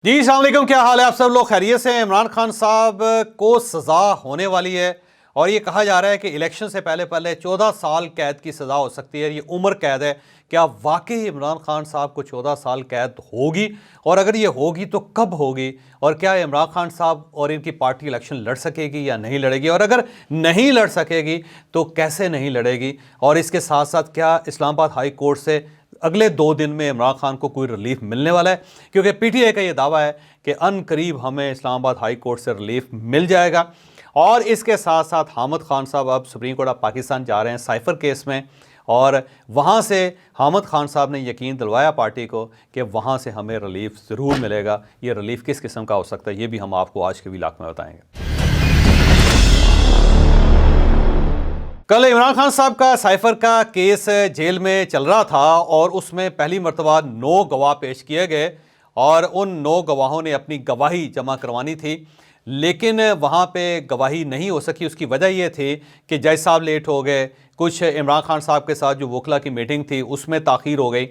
जी अस्सलाम वालेकुम, क्या हाल है? आप सब लोग खैरियत से हैं? इमरान खान साहब को सज़ा होने वाली है और ये कहा जा रहा है कि इलेक्शन से पहले पहले 14 साल कैद की सज़ा हो सकती है। ये उम्र कैद है। क्या वाकई इमरान खान साहब को 14 साल कैद होगी? और अगर ये होगी तो कब होगी? और क्या इमरान खान साहब और इनकी पार्टी इलेक्शन लड़ सकेगी या नहीं लड़ेगी? और अगर नहीं लड़ सकेगी तो कैसे नहीं लड़ेगी? और इसके साथ साथ क्या इस्लामाबाद हाई कोर्ट से अगले 2 दिन में इमरान खान को कोई रिलीफ मिलने वाला है? क्योंकि पीटीआई का ये दावा है कि अनकरीब हमें इस्लामाबाद हाई कोर्ट से रिलीफ मिल जाएगा। और इसके साथ साथ हामिद खान साहब अब सुप्रीम कोर्ट ऑफ पाकिस्तान जा रहे हैं साइफर केस में, और वहाँ से हामिद खान साहब ने यकीन दिलवाया पार्टी को कि वहाँ से हमें रिलीफ ज़रूर मिलेगा। ये रिलीफ किस किस्म का हो सकता है, ये भी हम आपको आज के व्लॉग में बताएंगे। कल इमरान खान साहब का साइफर का केस जेल में चल रहा था और उसमें पहली मरतबा 9 गवाह पेश किए गए और उन 9 गवाहों ने अपनी गवाही जमा करवानी थी, लेकिन वहाँ पे गवाही नहीं हो सकी। उसकी वजह यह थी कि जज साहब लेट हो गए, कुछ इमरान खान साहब के साथ जो वकला की मीटिंग थी उसमें ताख़ीर हो गई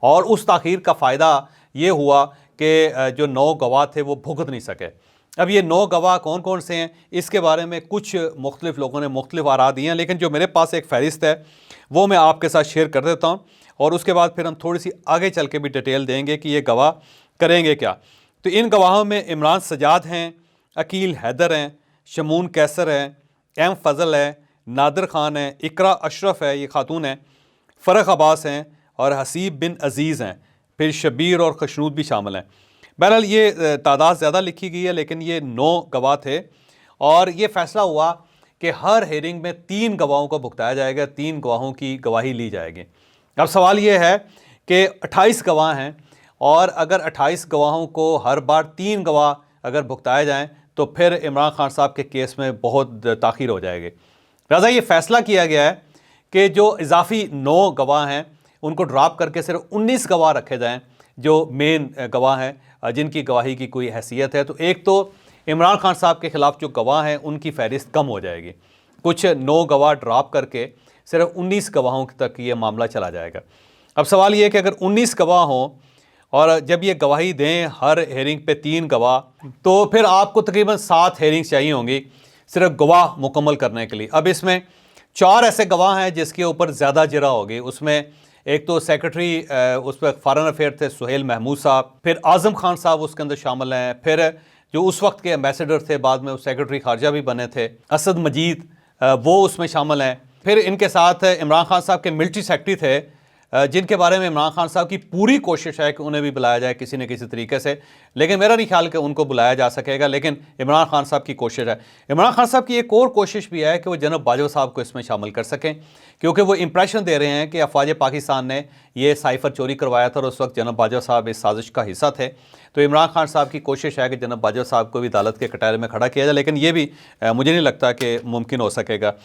और उस ताख़ीर का फ़ायदा ये हुआ कि जो 9 गवाह थे वो भुगत नहीं सके। अब ये 9 गवाह कौन कौन से हैं, इसके बारे में कुछ मुख्तलिफ़ लोगों ने मुख्तलिफ़ आरा दिए हैं, लेकिन जो मेरे पास एक फ़हरिस्त है वो मैं आपके साथ शेयर कर देता हूँ और उसके बाद फिर हम थोड़ी सी आगे चल के भी डिटेल देंगे कि ये गवाह करेंगे क्या। तो इन गवाहों में इमरान सजाद हैं, अकील हैदर हैं, शमून कैसर हैं, एम फजल है, नादिर ख़ान है, इकरा अशरफ है, ये खातून है, फ़रख अब्बास हैं और हसीब बिन अज़ीज़ हैं, फिर शबीर और खशनूद भी शामिल हैं। बहरहाल ये तादाद ज़्यादा लिखी गई है, लेकिन ये 9 गवाह थे और ये फ़ैसला हुआ कि हर हेयरिंग में 3 गवाहों को भुगताया जाएगा, 3 गवाहों की गवाही ली जाएगी। अब सवाल ये है कि 28 गवाह हैं और अगर 28 गवाहों को हर बार 3 गवाह अगर भुगताए जाएँ तो फिर इमरान खान साहब के केस में बहुत ताख़ीर हो जाएगी। लिहाजा ये फ़ैसला किया गया है कि जो इजाफी 9 गवाह हैं उनको ड्रॉप करके सिर्फ 19 गवाह रखे जाएँ जो मेन गवाह हैं, जिनकी गवाही की कोई हैसियत है। तो एक तो इमरान खान साहब के ख़िलाफ़ जो गवाह हैं उनकी फ़हरिस्त कम हो जाएगी, कुछ 9 गवाह ड्रॉप करके सिर्फ 19 गवाहों तक ये मामला चला जाएगा। अब सवाल ये है कि अगर 19 गवाह हों और जब ये गवाही दें हर हेयरिंग पे 3 गवाह, तो फिर आपको तकरीबन 7 हेयरिंग्स चाहिए होंगी सिर्फ गवाह मुकम्मल करने के लिए। अब इसमें 4 ऐसे गवाह हैं जिसके ऊपर ज़्यादा जरा होगी। उसमें एक तो सेक्रेटरी उस पर फ़ॉरेन अफेयर थे सुहेल महमूद साहब, फिर आज़म खान साहब उसके अंदर शामिल हैं, फिर जो उस वक्त के एम्बेसडर थे, बाद में वो सेक्रेटरी खारजा भी बने थे, असद मजीद, वो उसमें शामिल हैं। फिर इनके साथ इमरान खान साहब के मिलिट्री सेक्रेटरी थे, जिनके बारे में इमरान खान साहब की पूरी कोशिश है कि उन्हें भी बुलाया जाए किसी न किसी तरीके से, लेकिन मेरा नहीं ख्याल कि उनको बुलाया जा सकेगा, लेकिन इमरान खान साहब की कोशिश है। इमरान खान साहब की एक और कोशिश भी है कि वो जनाब बाजवा साहब को इसमें शामिल कर सकें, क्योंकि वो इंप्रेशन दे रहे हैं कि अफवाज पाकिस्तान ने ये साइफर चोरी करवाया था और उस वक्त जनाब बाजवा साहब इस साजिश का हिस्सा थे। तो इमरान खान साहब की कोशिश है कि जनाब बाजवा साहब को भी अदालत के कटहरे में खड़ा किया जाए, लेकिन ये भी मुझे नहीं लगता कि मुमकिन हो सकेगा।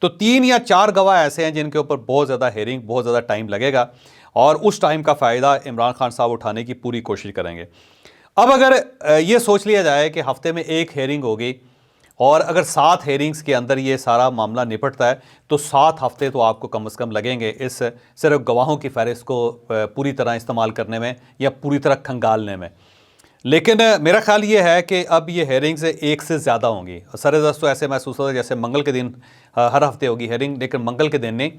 तो 3 या 4 गवाह ऐसे हैं जिनके ऊपर बहुत ज़्यादा हेयरिंग, बहुत ज़्यादा टाइम लगेगा और उस टाइम का फ़ायदा इमरान खान साहब उठाने की पूरी कोशिश करेंगे। अब अगर ये सोच लिया जाए कि हफ़्ते में 1 हेयरिंग होगी और अगर 7 हेयरिंग्स के अंदर ये सारा मामला निपटता है तो 7 हफ़्ते तो आपको कम से कम लगेंगे इस सिर्फ गवाहों की फ़हरिस्त को पूरी तरह इस्तेमाल करने में या पूरी तरह खंगालने में। लेकिन मेरा ख्याल ये है कि अब ये हेयरिंग्स 1 से ज़्यादा होंगी। सरेदस्त तो ऐसे महसूस होता है जैसे मंगल के दिन हर हफ़्ते होगी हेयरिंग, लेकिन मंगल के दिन नहीं,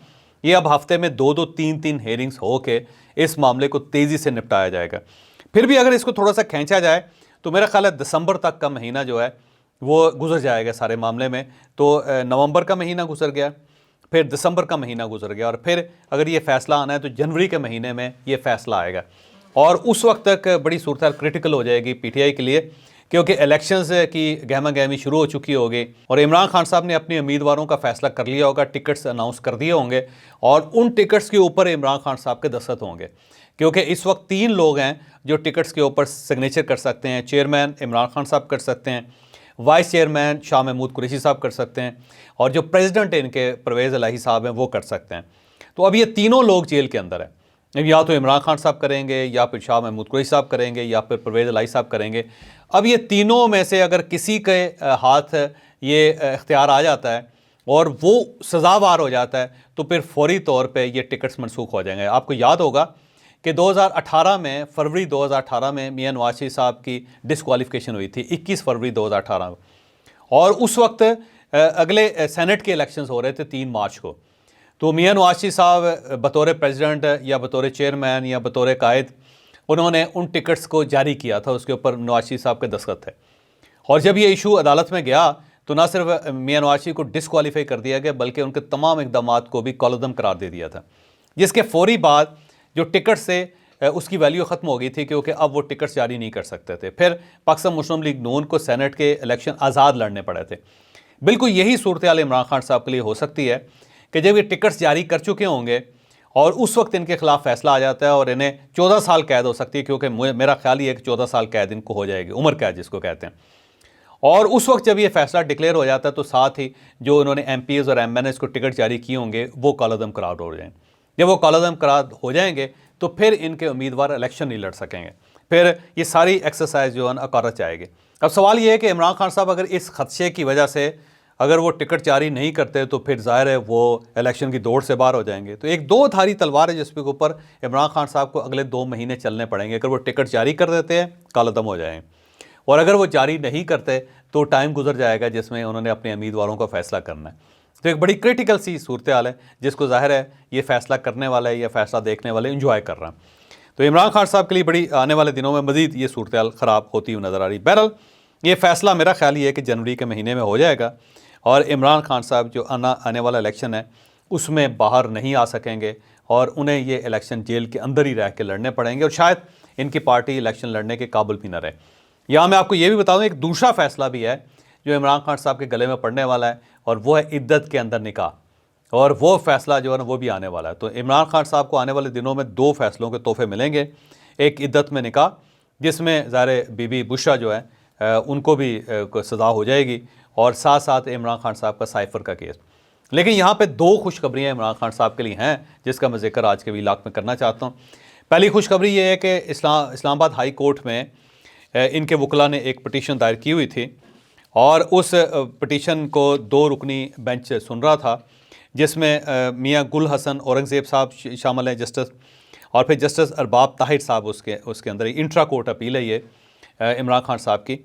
ये अब हफ़्ते में 2-2, 3-3 हेयरिंग्स हो के इस मामले को तेज़ी से निपटाया जाएगा। फिर भी अगर इसको थोड़ा सा खींचा जाए तो मेरा ख्याल है दिसंबर तक का महीना जो है वो गुजर जाएगा सारे मामले में। तो नवंबर का महीना गुजर गया, फिर दिसंबर का महीना गुजर गया और फिर अगर ये फ़ैसला आना है तो जनवरी के महीने में ये फ़ैसला आएगा और उस वक्त तक बड़ी सूरत क्रिटिकल हो जाएगी पीटीआई के लिए, क्योंकि इलेक्शंस की गहमा गहमी शुरू हो चुकी होगी और इमरान खान साहब ने अपने उम्मीदवारों का फैसला कर लिया होगा, टिकट्स अनाउंस कर दिए होंगे और उन टिकट्स के ऊपर इमरान खान साहब के दस्तखत होंगे, क्योंकि इस वक्त 3 लोग हैं जो टिकट्स के ऊपर सिग्नेचर कर सकते हैं। चेयरमैन इमरान खान साहब कर सकते हैं, वाइस चेयरमैन शाह महमूद कुरैशी साहब कर सकते हैं और जो प्रेसिडेंट इनके परवेज़ इलाही साहब हैं वो कर सकते हैं। तो अब ये तीनों लोग जेल के अंदर हैं। अब या तो इमरान खान साहब करेंगे या फिर शाह महमूद कुरैशी साहब करेंगे या फिर परवेज़ इलाही साहब करेंगे। अब ये तीनों में से अगर किसी के हाथ ये इख्तियार आ जाता है और वो सज़ावार हो जाता है तो फिर फौरी तौर पे ये टिकट्स मनसूख हो जाएंगे। आपको याद होगा कि 2018 में फरवरी 2018 में मियां नवाज शरीफ साहब की डिस्क्वालिफिकेशन हुई थी 21 फरवरी 2018 में, और उस वक्त अगले सेनेट के इलेक्शंस हो रहे थे 3 मार्च को। तो मियां नवाज शरीफ साहब बतौर प्रेसिडेंट या बतौर चेयरमैन या बतौर कायद उन्होंने उन टिकट्स को जारी किया था, उसके ऊपर नवाज शरीफ साहब के दस्तखत थे। और जब ये इशू अदालत में गया तो ना सिर्फ मियां नवाज शरीफ को डिस्क्वालीफाई कर दिया गया बल्कि उनके तमाम इकदामात को भी कॉलअदम करार दे दिया था, जिसके फौरी बाद जो टिकट से उसकी वैल्यू ख़त्म हो गई थी क्योंकि अब वो टिकट्स जारी नहीं कर सकते थे। फिर पाकिस्तान मुस्लिम लीग नून को सेनेट के इलेक्शन आज़ाद लड़ने पड़े थे। बिल्कुल यही सूरत हाल इमरान खान साहब के लिए हो सकती है कि जब ये टिकट्स जारी कर चुके होंगे और उस वक्त इनके खिलाफ फैसला आ जाता है और इन्हें 14 साल कैद हो सकती है, क्योंकि मेरा ख्याल ये है कि 14 साल कैद इनको हो जाएगी, उम्र कैद जिसको कहते हैं। और उस वक्त जब ये फैसला डिक्लेयर हो जाता है तो साथ ही जो उन्होंने MPs और MNs को टिकट जारी किए होंगे वो कॉलअदम करार हो जाएंगे। जब वो कॉलअदम करार हो जाएंगे तो फिर इनके उम्मीदवार इलेक्शन नहीं लड़ सकेंगे, फिर ये सारी एक्सरसाइज जो है अकारत जाएगी। अब सवाल ये है कि इमरान खान साहब अगर इस खदशे की वजह से अगर वो टिकट जारी नहीं करते तो फिर जाहिर है वो इलेक्शन की दौड़ से बाहर हो जाएंगे। तो एक 2 धारी तलवार है जिसके ऊपर इमरान खान साहब को अगले 2 महीने चलने पड़ेंगे। अगर वो टिकट जारी कर देते हैं कॉलअदम हो जाएंगे, और अगर वो जारी नहीं करते तो टाइम गुजर जाएगा जिसमें उन्होंने अपने उम्मीदवारों का फैसला करना है। तो एक बड़ी क्रिटिकल सी सूरत हाल है जिसको जाहिर है ये फैसला करने वाला है या फैसला देखने वाले इंजॉय कर रहा है। तो इमरान खान साहब के लिए बड़ी आने वाले दिनों में मज़ीद ये सूरत हाल ख़राब होती हुई नज़र आ रही। बहरहाल ये फ़ैसला मेरा ख्याल ये है कि जनवरी के महीने में हो जाएगा और इमरान खान साहब जो आने वाला इलेक्शन है उसमें बाहर नहीं आ सकेंगे और उन्हें ये इलेक्शन जेल के अंदर ही रह के लड़ने पड़ेंगे और शायद इनकी पार्टी इलेक्शन लड़ने के काबिल भी न रहे। यहाँ मैं आपको ये भी बता दूँ एक दूसरा फ़ैसला भी है जो इमरान खान साहब के गले में पड़ने वाला है और वो है इद्दत के अंदर निकाह, और वो फ़ैसला जो है ना वो भी आने वाला है। तो इमरान खान साहब को आने वाले दिनों में 2 फैसलों के तोहफे मिलेंगे। एक इद्दत में निकाह जिसमें ज़ाहिर बीबी बुशरा जो है उनको भी सज़ा हो जाएगी, और साथ साथ इमरान खान साहब का साइफ़र का केस। लेकिन यहाँ पे 2 खुशखबरियाँ इमरान खान साहब के लिए हैं जिसका मैं जिक्र आज के व्लॉग में करना चाहता हूँ। पहली खुशखबरी ये है कि इस्लामाबाद हाई कोर्ट में इनके वकला ने एक पटिशन दायर की हुई थी और उस पटिशन को 2 रुकनी बेंच सुन रहा था, जिसमें मियां गुल हसन औरंगज़ेब साहब शामिल हैं जस्टिस, और फिर जस्टिस अरबाब ताहिर साहब उसके अंदर इंट्रा कोर्ट अपील है ये इमरान खान साहब की।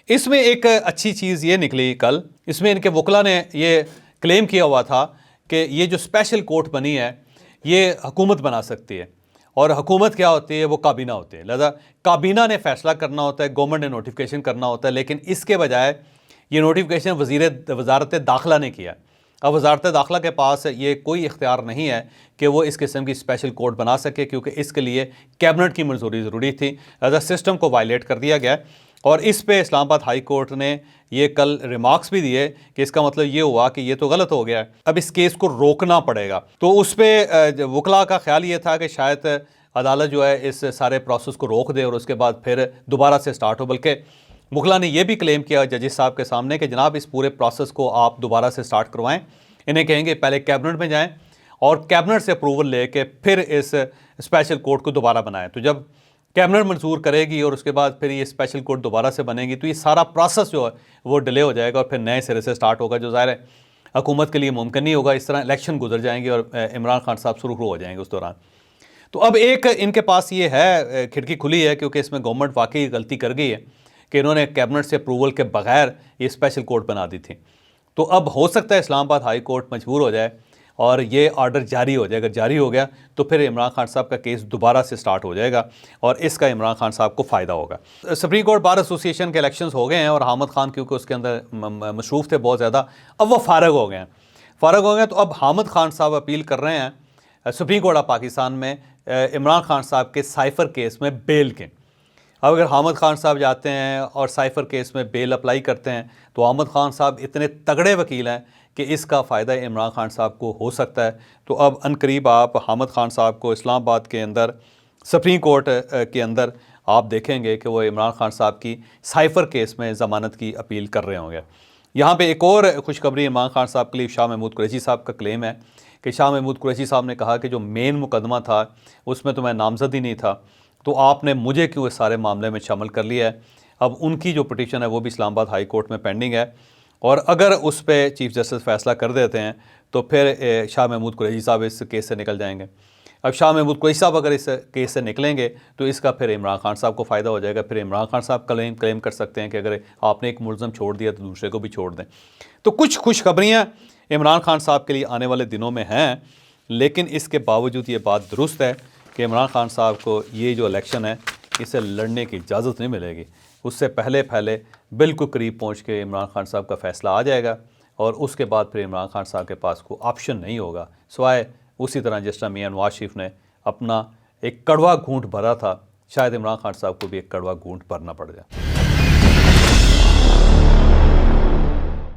इसमें एक अच्छी चीज़ ये निकली कल, इसमें इनके वकला ने ये क्लेम किया हुआ था कि ये जो स्पेशल कोर्ट बनी है ये हुकूमत बना सकती है, और हुकूमत क्या होती है वो काबीना होती है, लिहाजा काबीना ने फ़ैसला करना होता है, गवर्नमेंट ने नोटिफिकेशन करना होता है। लेकिन इसके बजाय ये नोटिफिकेशन वज़ारत दाखिला ने किया। अब वज़ारत दाखिला के पास ये कोई इख्तियार नहीं है कि वो इस किस्म की स्पेशल कोर्ट बना सके, क्योंकि इसके लिए कैबिनेट की मंजूरी ज़रूरी थी। लिहाजा सिस्टम को वायलेट कर दिया गया और इस पे इस्लामाबाद हाई कोर्ट ने ये कल रिमार्क्स भी दिए कि इसका मतलब ये हुआ कि ये तो गलत हो गया है, अब इस केस को रोकना पड़ेगा। तो उस पर वकला का ख्याल ये था कि शायद अदालत जो है इस सारे प्रोसेस को रोक दे और उसके बाद फिर दोबारा से स्टार्ट हो। बल्कि वकला ने यह भी क्लेम किया जजिस साहब के सामने कि जनाब इस पूरे प्रोसेस को आप दोबारा से स्टार्ट करवाएं, इन्हें कहेंगे पहले कैबिनेट में जाएं और कैबिनेट से अप्रूवल लेके फिर इस स्पेशल कोर्ट को दोबारा बनाएं। तो जब कैबिनेट मंजूर करेगी और उसके बाद फिर ये स्पेशल कोर्ट दोबारा से बनेगी तो ये सारा प्रोसेस जो है वो डिले हो जाएगा और फिर नए सिरे से स्टार्ट होगा, जो ज़ाहिर है हुकूमत के लिए मुमकिन नहीं होगा। इस तरह इलेक्शन गुजर जाएंगे और इमरान खान साहब सुरखरू हो जाएंगे उस दौरान। तो अब एक इनके पास ये है खिड़की खुली है, क्योंकि इसमें गवर्नमेंट वाकई गलती कर गई है कि इन्होंने कैबिनेट से अप्रूवल के बगैर ये स्पेशल कोर्ट बना दी थी। तो अब हो सकता है इस्लामाबाद हाई कोर्ट मजबूर हो जाए और ये ऑर्डर जारी हो जाए। अगर जारी हो गया तो फिर इमरान खान साहब का केस दोबारा से स्टार्ट हो जाएगा और इसका इमरान खान साहब को फ़ायदा होगा। सुप्रीम कोर्ट बार एसोसिएशन के इलेक्शंस हो गए हैं और हामिद खान क्योंकि उसके अंदर मशरूफ़ थे बहुत ज़्यादा, अब वो फ़ारग हो गए हैं। तो अब हामिद खान साहब अपील कर रहे हैं सुप्रीम कोर्ट ऑफ पाकिस्तान में इमरान खान साहब के साइफ़र केस में बेल के। अब अगर हामिद खान साहब जाते हैं और साइफ़र केस में बेल अप्लाई करते हैं तो हामिद खान साहब इतने तगड़े वकील हैं कि इसका फ़ायदा इमरान खान साहब को हो सकता है। तो अब अनकरीब आप हामिद खान साहब को इस्लामाबाद के अंदर सुप्रीम कोर्ट के अंदर आप देखेंगे कि वो इमरान खान साहब की साइफ़र केस में ज़मानत की अपील कर रहे होंगे। यहाँ पे एक और खुशखबरी इमरान खान साहब के लिए शाह महमूद कुरैशी साहब का क्लेम है कि शाह महमूद कुरैशी साहब ने कहा कि जो मेन मुकदमा था उसमें तो मैं नामज़द ही नहीं था, तो आपने मुझे क्यों इस सारे मामले में शामिल कर लिया है। अब उनकी जो पटिशन है वो भी इस्लामाबाद हाई कोर्ट में पेंडिंग है और अगर उस पर चीफ़ जस्टिस फ़ैसला कर देते हैं तो फिर शाह महमूद कुरैशी साहब इस केस से निकल जाएंगे। अब शाह महमूद कुरैशी साहब अगर इस केस से निकलेंगे तो इसका फिर इमरान खान साहब को फ़ायदा हो जाएगा। फिर इमरान खान साहब क्लेम कर सकते हैं कि अगर आपने एक मुलज़म छोड़ दिया तो दूसरे को भी छोड़ दें। तो कुछ खुशखबरियाँ इमरान खान साहब के लिए आने वाले दिनों में हैं, लेकिन इसके बावजूद ये बात दुरुस्त है कि इमरान खान साहब को ये जो इलेक्शन है इसे लड़ने की इजाज़त नहीं मिलेगी। उससे पहले बिल्कुल करीब पहुँच के इमरान खान साहब का फ़ैसला आ जाएगा और उसके बाद फिर इमरान खान साहब के पास कोई ऑप्शन नहीं होगा सिवाय उसी तरह जिस तरह मियां नवाज शरीफ ने अपना एक कड़वा घूंट भरा था, शायद इमरान खान साहब को भी एक कड़वा घूंट भरना पड़ जाए।